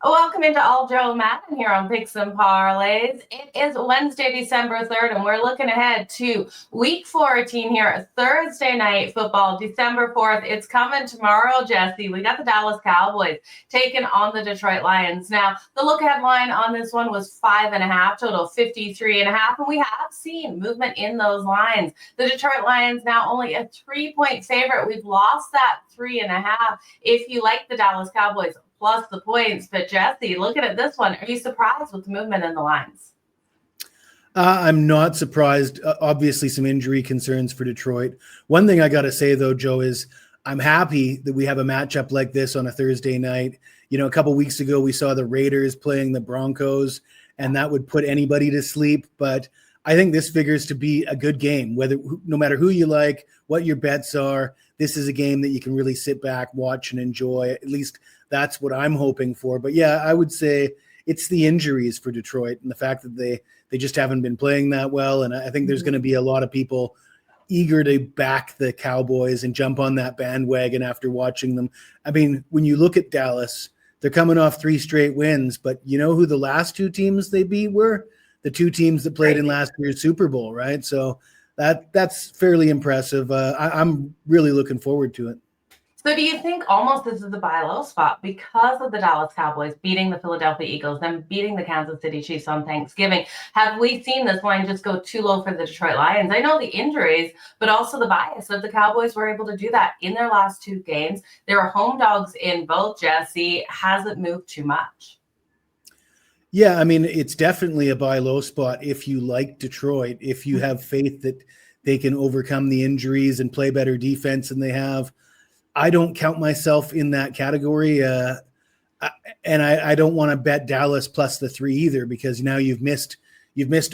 Welcome into All Joe Madden here on Picks and Parlays. It is Wednesday, December 3rd, and we're looking ahead to week 14 here, Thursday night football, December 4th. It's coming tomorrow, Jesse. We got the Dallas Cowboys taking on the Detroit Lions. Now, the look-ahead line on this one was 5.5, total 53.5, and we have seen movement in those lines. The Detroit Lions now only a 3-point favorite. We've lost that 3.5. If you like the Dallas Cowboys, plus the points. But Jesse, looking at this one, are you surprised with the movement in the lines? I'm not surprised. Obviously, some injury concerns for Detroit. One thing I got to say, though, Joe, is I'm happy that we have a matchup like this on a Thursday night. You know, a couple weeks ago, we saw the Raiders playing the Broncos, and that would put anybody to sleep. But I think this figures to be a good game, no matter who you like, what your bets are. This is a game that you can really sit back, watch, and enjoy. At least that's what I'm hoping for. But yeah, I would say it's the injuries for Detroit and the fact that they just haven't been playing that well. And I think there's going to be a lot of people eager to back the Cowboys and jump on that bandwagon after watching them. I mean, when you look at Dallas, they're coming off 3 straight wins, but you know who the last 2 teams they beat were? The 2 teams that played in last year's Super Bowl, right? So that's fairly impressive. I'm really looking forward to it. So do you think almost this is a buy low spot because of the Dallas Cowboys beating the Philadelphia Eagles and beating the Kansas City Chiefs on Thanksgiving? Have we seen this line just go too low for the Detroit Lions? I know the injuries, but also the bias of the Cowboys were able to do that in their last 2 games. They were home dogs in both, Jesse. Hasn't moved too much. Yeah, I mean, it's definitely a buy low spot if you like Detroit, if you have faith that they can overcome the injuries and play better defense than they have. I don't count myself in that category, and I don't want to bet Dallas plus the 3 either, because now you've missed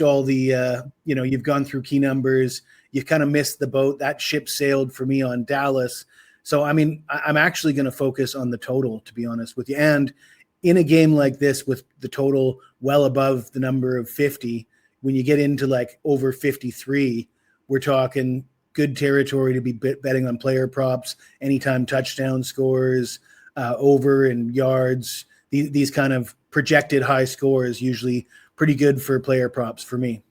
all the you've gone through key numbers, you've kind of missed the boat. That ship sailed for me on Dallas. So I mean, I'm actually going to focus on the total, to be honest with you. And in a game like this with the total well above the number of 50, when you get into like over 53, we're talking good territory to be betting on player props, anytime touchdown scores, over and yards. These kind of projected high scores usually pretty good for player props for me.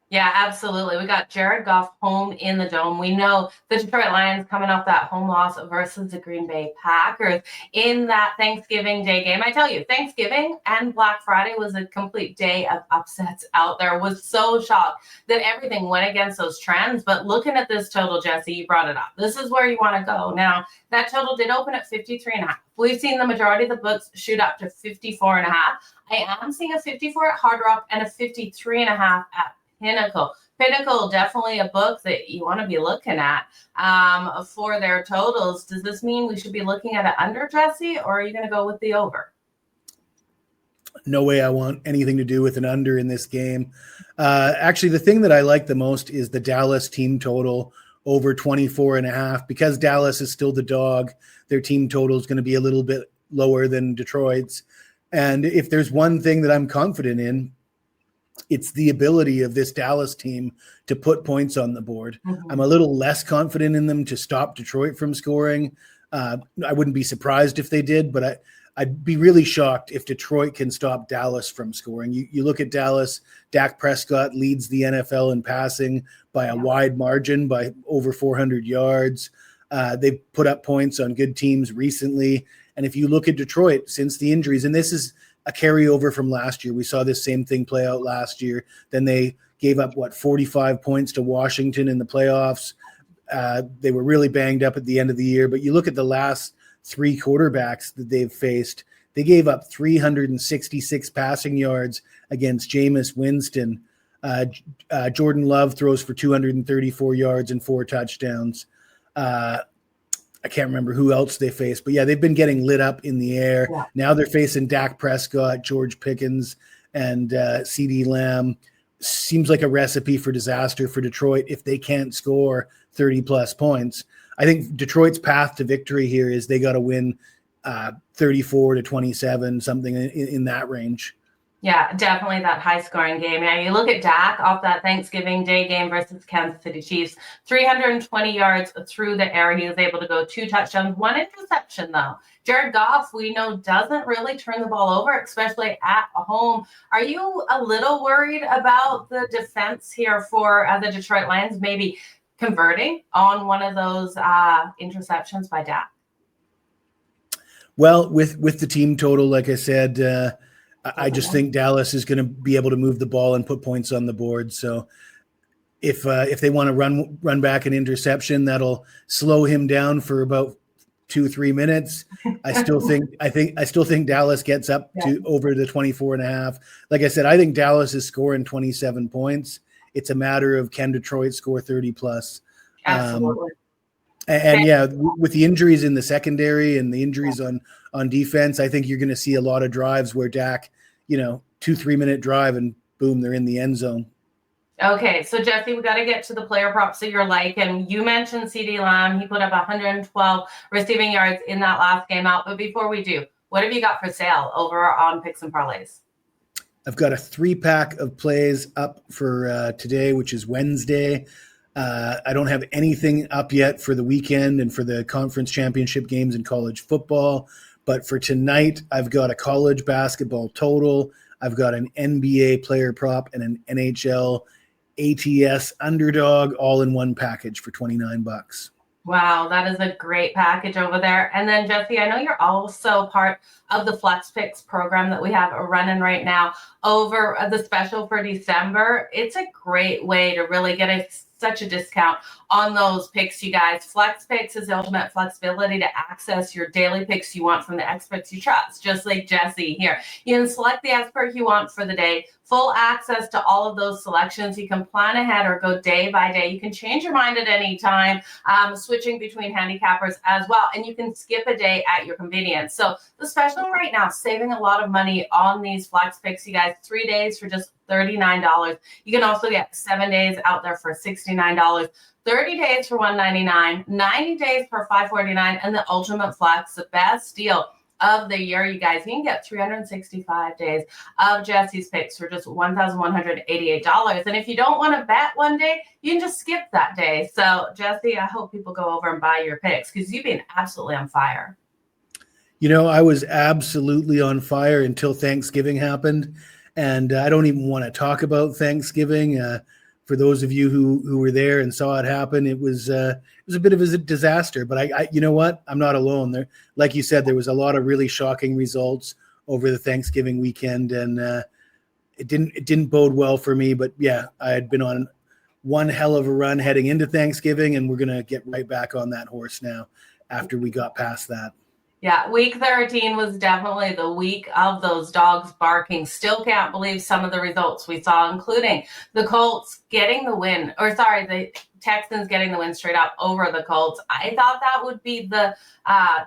Yeah, absolutely. We got Jared Goff home in the Dome. We know the Detroit Lions coming off that home loss versus the Green Bay Packers in that Thanksgiving Day game. I tell you, Thanksgiving and Black Friday was a complete day of upsets out there. Was so shocked that everything went against those trends. But looking at this total, Jesse, you brought it up. This is where you want to go. Now, that total did open at 53.5. We've seen the majority of the books shoot up to 54.5. I am seeing a 54 at Hard Rock and a 53.5 at Pinnacle, definitely a book that you want to be looking at for their totals. Does this mean we should be looking at an under, Jesse, or are you going to go with the over? No way I want anything to do with an under in this game. Actually, the thing that I like the most is the Dallas team total over 24.5. Because Dallas is still the dog, their team total is going to be a little bit lower than Detroit's. And if there's one thing that I'm confident in, it's the ability of this Dallas team to put points on the board. Mm-hmm. I'm a little less confident in them to stop Detroit from scoring. I wouldn't be surprised if they did, but I'd be really shocked if Detroit can stop Dallas from scoring. You look at Dallas, Dak Prescott leads the NFL in passing by a wide margin, by over 400 yards. They've put up points on good teams recently. And if you look at Detroit since the injuries, and this is a carryover from last year. We saw this same thing play out last year. Then they gave up, 45 points to Washington in the playoffs. They were really banged up at the end of the year. But you look at the last 3 quarterbacks that they've faced, they gave up 366 passing yards against Jameis Winston. Jordan Love throws for 234 yards and 4 touchdowns. I can't remember who else they faced, but yeah, they've been getting lit up in the air. Yeah. Now they're facing Dak Prescott, George Pickens, and CeeDee Lamb. Seems like a recipe for disaster for Detroit if they can't score 30-plus points. I think Detroit's path to victory here is they got to win 34-27, something in that range. Yeah, definitely that high scoring game. Yeah, you look at Dak off that Thanksgiving Day game versus Kansas City Chiefs, 320 yards through the air. He was able to go 2 touchdowns, 1 interception, though. Jared Goff, we know, doesn't really turn the ball over, especially at home. Are you a little worried about the defense here for the Detroit Lions maybe converting on one of those interceptions by Dak? Well, with the team total, like I said, I just think Dallas is going to be able to move the ball and put points on the board. So if they want to run back an interception, that'll slow him down for about 2-3 minutes. I still think Dallas gets up to over the 24.5. Like I said, I think Dallas is scoring 27 points. It's a matter of can Detroit score 30 plus. Absolutely. And yeah, with the injuries in the secondary and the injuries on defense, I think you're going to see a lot of drives where Dak, 2-3 minute drive and boom, they're in the end zone. Okay, so Jesse, we got to get to the player props that you're like, and you mentioned CeeDee Lamb. He put up 112 receiving yards in that last game out. But before we do, what have you got for sale over on Picks and Parlays? I've got a 3-pack of plays up for today, which is Wednesday. I don't have anything up yet for the weekend and for the conference championship games in college football. But for tonight, I've got a college basketball total. I've got an NBA player prop and an NHL ATS underdog all in one package for $29. Wow, that is a great package over there. And then, Jesse, I know you're also part of the Flex Picks program that we have running right now over the special for December. It's a great way to really get such a discount on those picks, you guys. Flex Picks is the ultimate flexibility to access your daily picks you want from the experts you trust, just like Jesse here. You can select the expert you want for the day, full access to all of those selections. You can plan ahead or go day by day. You can change your mind at any time, switching between handicappers as well, and you can skip a day at your convenience. So the special right now, saving a lot of money on these Flex Picks, you guys. 3 days for just $39. You can also get 7 days out there for $69. 30 days for $199, 90 days for $549, and the Ultimate Flex, the best deal of the year, you guys. You can get 365 days of Jesse's picks for just $1,188. And if you don't want to bet one day, you can just skip that day. So, Jesse, I hope people go over and buy your picks because you've been absolutely on fire. I was absolutely on fire until Thanksgiving happened. And I don't even want to talk about Thanksgiving. For those of you who were there and saw it happen, it was a bit of a disaster. But I you know what? I'm not alone. There, like you said, there was a lot of really shocking results over the Thanksgiving weekend, and it didn't bode well for me. But yeah, I had been on one hell of a run heading into Thanksgiving, and we're gonna get right back on that horse now after we got past that. Yeah, week 13 was definitely the week of those dogs barking. Still can't believe some of the results we saw, including the Colts getting the win, the Texans getting the win straight up over the Colts. I thought that would be the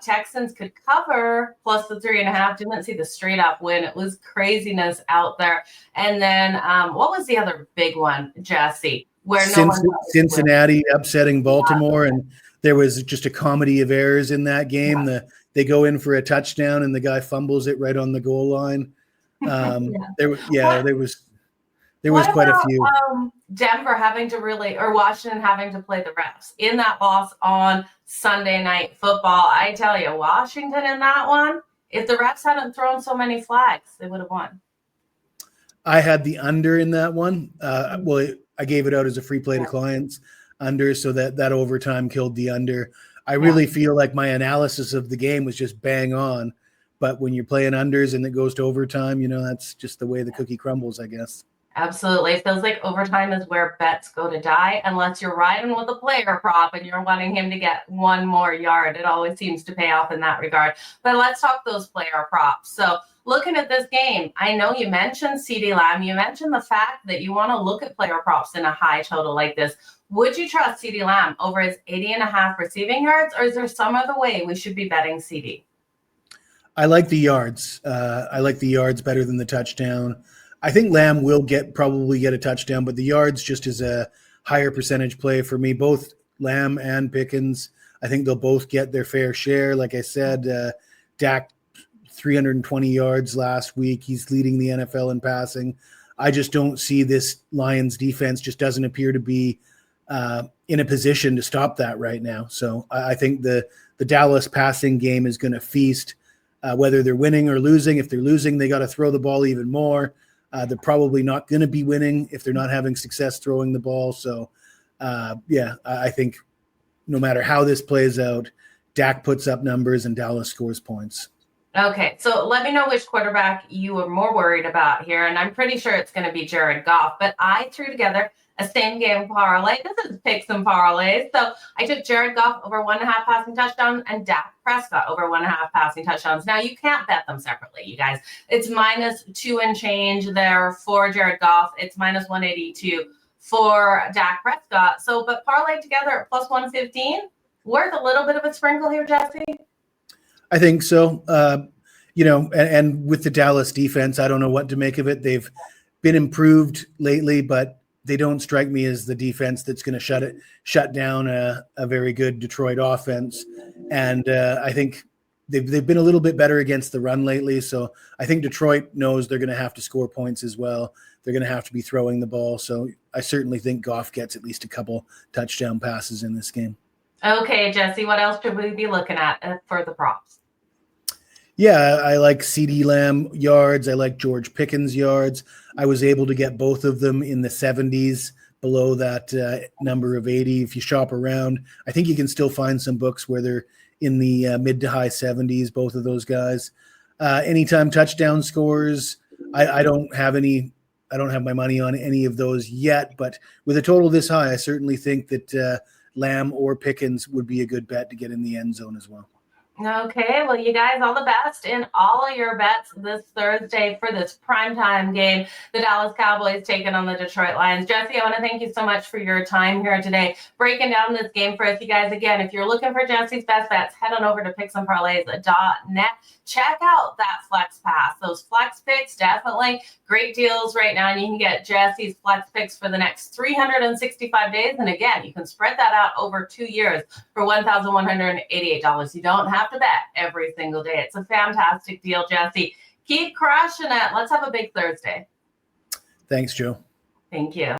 Texans could cover plus the 3.5. Didn't see the straight up win. It was craziness out there. And then what was the other big one, Jesse? Where Cincinnati upsetting Baltimore, and there was just a comedy of errors in that game. Yeah. They go in for a touchdown and the guy fumbles it right on the goal line. There was quite a few. Denver having to or Washington having to play the refs in that loss on Sunday Night Football. I tell you, Washington in that one, if the refs hadn't thrown so many flags, they would have won. I had the under in that one. I gave it out as a free play to clients under, so that overtime killed the under. I really feel like my analysis of the game was just bang on, but when you're playing unders and it goes to overtime, that's just the way the cookie crumbles, I guess. Absolutely. It feels like overtime is where bets go to die, unless you're riding with a player prop and you're wanting him to get one more yard. It always seems to pay off in that regard. But let's talk those player props. So looking at this game, I know you mentioned CeeDee Lamb. You mentioned the fact that you want to look at player props in a high total like this. Would you trust CeeDee Lamb over his 80.5 receiving yards, or is there some other way we should be betting CeeDee? I like the yards. I like the yards better than the touchdown. I think Lamb will probably get a touchdown, but the yards just is a higher percentage play for me. Both Lamb and Pickens, I think they'll both get their fair share. Like I said, Dak 320 yards last week. He's leading the NFL in passing. I just don't see this Lions defense just doesn't appear to be in a position to stop that right now. So I think the Dallas passing game is going to feast, whether they're winning or losing. If they're losing, they got to throw the ball even more. They're probably not going to be winning if they're not having success throwing the ball. So, I think no matter how this plays out, Dak puts up numbers and Dallas scores points. Okay, so let me know which quarterback you were more worried about here, and I'm pretty sure it's going to be Jared Goff, but I threw together a same-game parlay. This is picks and parlays. So I took Jared Goff over 1.5 passing touchdowns and Dak Prescott over 1.5 passing touchdowns. Now, you can't bet them separately, you guys. It's -2 and change there for Jared Goff. It's -182 for Dak Prescott. So, but parlay together at +115, worth a little bit of a sprinkle here, Jesse? I think so. And with the Dallas defense, I don't know what to make of it. They've been improved lately, but they don't strike me as the defense that's going to shut down a very good Detroit offense. And I think they've been a little bit better against the run lately. So I think Detroit knows they're going to have to score points as well. They're going to have to be throwing the ball. So I certainly think Goff gets at least a couple touchdown passes in this game. Okay, Jesse, what else should we be looking at for the props? Yeah, I like CeeDee Lamb yards. I like George Pickens yards. I was able to get both of them in the 70s, below that number of 80. If you shop around, I think you can still find some books where they're in the mid to high 70s, both of those guys. Anytime touchdown scores, I don't have my money on any of those yet, but with a total this high, I certainly think that Lamb or Pickens would be a good bet to get in the end zone as well. Okay, well, you guys, all the best in all of your bets this Thursday for this primetime game. The Dallas Cowboys taking on the Detroit Lions. Jesse, I want to thank you so much for your time here today, breaking down this game for us. You guys, again, if you're looking for Jesse's best bets, head on over to picksandparlays.net. Check out that Flex Pass. Those Flex Picks, definitely great deals right now. And you can get Jesse's Flex Picks for the next 365 days. And again, you can spread that out over 2 years for $1,188. You don't have to bet every single day. It's a fantastic deal, Jesse. Keep crushing it. Let's have a big Thursday. Thanks, Joe. Thank you.